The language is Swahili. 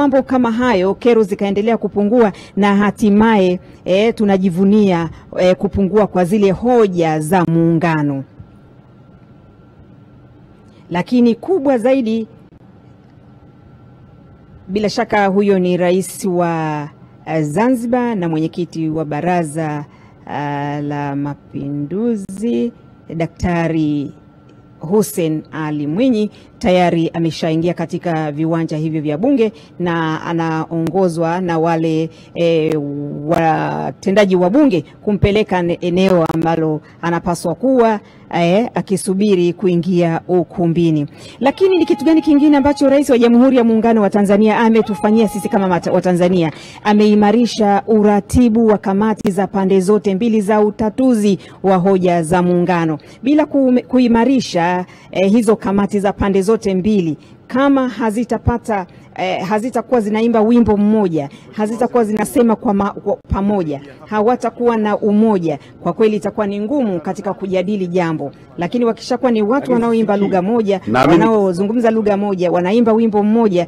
mambo kama hayo, kero zikaendelea kupungua na hatimaye tunajivunia kupungua kwa zile hoja za muungano. Lakini kubwa zaidi, bila shaka huyo ni Rais wa Zanzibar na mwenyekiti wa Baraza la Mapinduzi, Daktari Hussein Ali Mwinyi. Tayari ameshaingia katika viwanja hivyo vya bunge na anaongozwa na wale watendaji wa bunge kumpeleka eneo ambalo anapaswa kuwa akisubiri kuingia ukumbini. Lakini ni kitu gani kingine ambacho Rais wa Jamhuri ya Muungano wa Tanzania ametufanyia sisi kama Watanzania? Ameimarisha uratibu wa kamati za pande zote mbili za utatuzi wa hoja za muungano. Bila kuimarisha hizo kamati za pande zote mbili, kama hazitakuwa zinaimba wimbo mmoja, hazitakuwa zinasema kwa pamoja, hawatakuwa na umoja, kwa kweli itakuwa ni ngumu katika kujadili jambo. Lakini wakishakuwa ni watu wanaoimba lugha moja, wanaozungumza lugha moja, wanaimba wimbo mmoja,